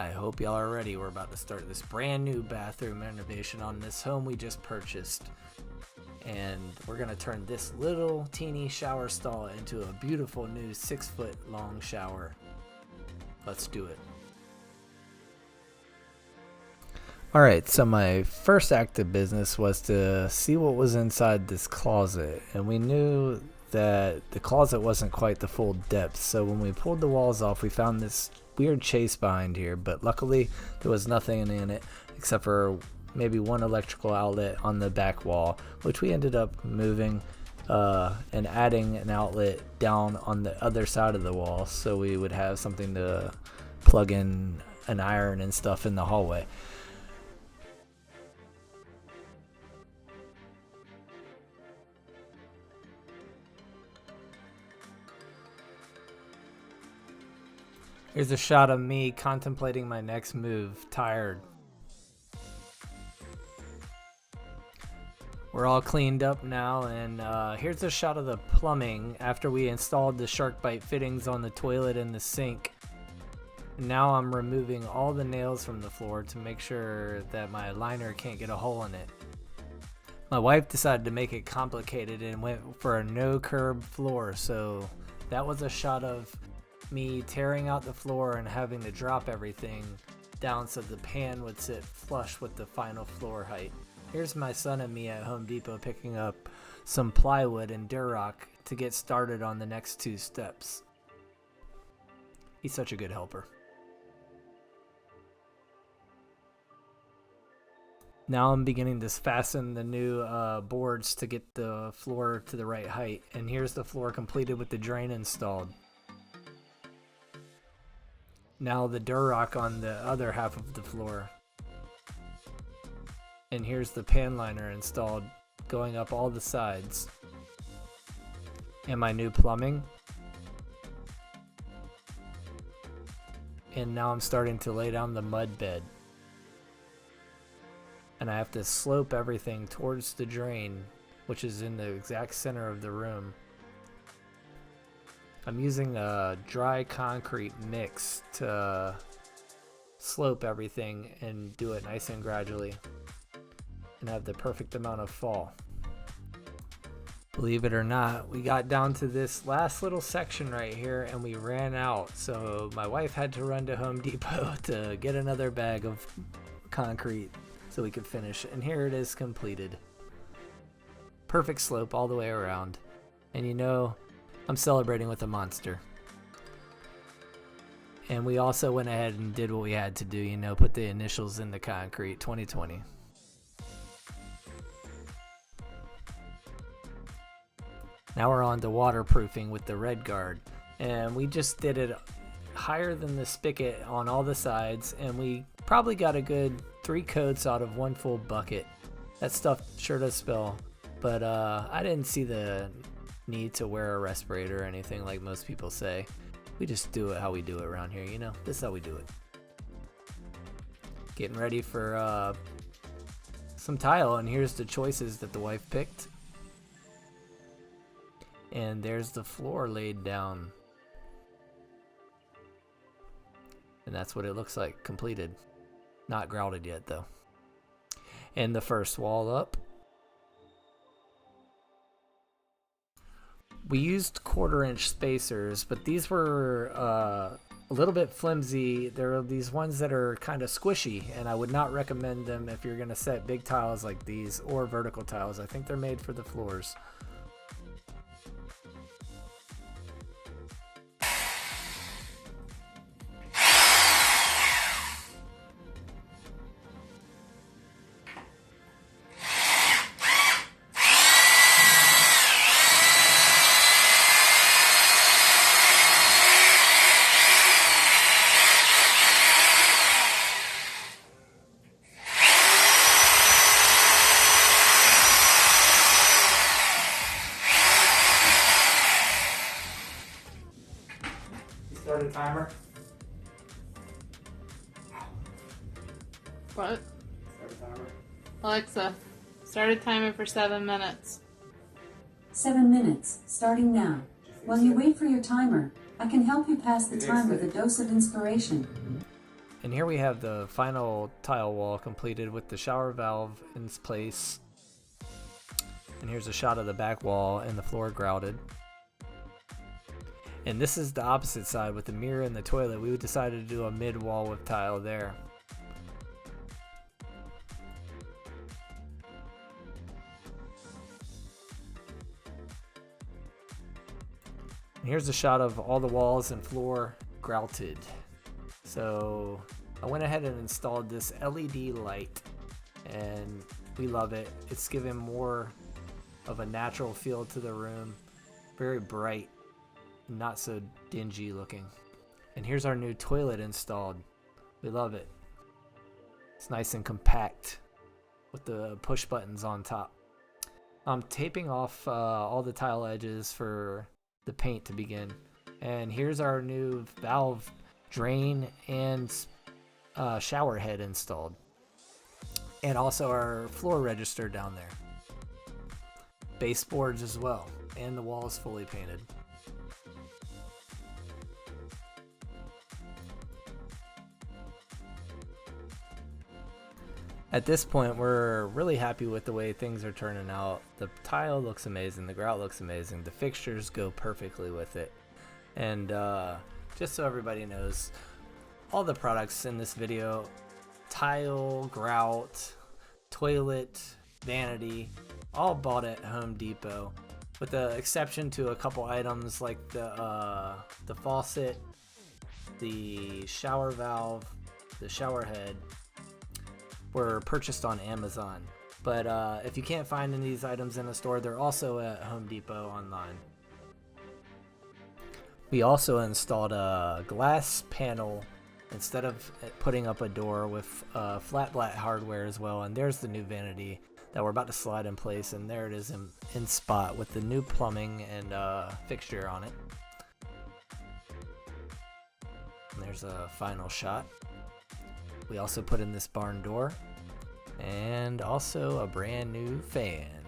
I hope y'all are ready. We're about to start this brand new bathroom renovation on this home we just purchased. And we're going to turn this little teeny shower stall into a beautiful new 6-foot long shower. Let's do it. Alright, so my first act of business was to see what was inside this closet. And we knew that the closet wasn't quite the full depth. So when we pulled the walls off, we found this weird chase behind here. But luckily, there was nothing in it except for maybe one electrical outlet on the back wall, which we ended up moving and adding an outlet down on the other side of the wall so we would have something to plug in an iron and stuff in the hallway. Here's a shot of me contemplating my next move, tired. We're all cleaned up now, and here's a shot of the plumbing after we installed the shark bite fittings on the toilet and the sink. Now I'm removing all the nails from the floor to make sure that my liner can't get a hole in it. My wife decided to make it complicated and went for a no curb floor, so that was a shot of me tearing out the floor and having to drop everything down so the pan would sit flush with the final floor height. Here's my son and me at Home Depot picking up some plywood and Durock to get started on the next 2 steps. He's such a good helper. Now I'm beginning to fasten the new boards to get the floor to the right height, and here's the floor completed with the drain installed. Now the Durock on the other half of the floor. And here's the pan liner installed, going up all the sides. And my new plumbing. And now I'm starting to lay down the mud bed. And I have to slope everything towards the drain, which is in the exact center of the room. I'm using a dry concrete mix to slope everything and do it nice and gradually and have the perfect amount of fall. Believe it or not, we got down to this last little section right here and we ran out. So my wife had to run to Home Depot to get another bag of concrete so we could finish. And here it is completed. Perfect slope all the way around. And you know, I'm celebrating with a monster. And we also went ahead and did what we had to do, you know, put the initials in the concrete, 2020. Now we're on to waterproofing with the red guard. And we just did it higher than the spigot on all the sides, and we probably got a good 3 coats out of 1 full bucket. That stuff sure does spill, but I didn't see the need to wear a respirator or anything like most people say. We just do it how we do it around here, you know? This is how we do it. Getting ready for some tile, and here's the choices that the wife picked. And there's the floor laid down. And that's what it looks like, completed. Not grouted yet, though. And the first wall up. We used 1/4-inch spacers, but these were a little bit flimsy. There are these ones that are kind of squishy, and I would not recommend them if you're going to set big tiles like these or vertical tiles. I think they're made for the floors. Start a timer. What? Start a timer. Alexa, start a timer for 7 minutes. 7 minutes, starting now. While you wait for your timer, I can help you pass the time with a dose of inspiration. And here we have the final tile wall completed with the shower valve in place. And here's a shot of the back wall and the floor grouted. And this is the opposite side with the mirror and the toilet. We decided to do a mid wall with tile there. And here's a shot of all the walls and floor grouted. So I went ahead and installed this LED light, and we love it. It's given more of a natural feel to the room. Very bright, not so dingy looking. And here's our new toilet installed. We love it. It's nice and compact with the push buttons on top. I'm taping off all the tile edges for the paint to begin. And here's our new valve drain and shower head installed. And also our floor register down there. Baseboards as well. And the wall is fully painted. At this point, we're really happy with the way things are turning out. The tile looks amazing, the grout looks amazing, the fixtures go perfectly with it. And just so everybody knows, all the products in this video, tile, grout, toilet, vanity, all bought at Home Depot, with the exception to a couple items like the faucet, the shower valve, the shower head, were purchased on Amazon. But if you can't find any of these items in a store, they're also at Home Depot online. We also installed a glass panel instead of putting up a door with flat black hardware as well. And there's the new vanity that we're about to slide in place, and there it is in spot with the new plumbing and fixture on it. And there's a final shot. We also put in this barn door and also a brand new fan.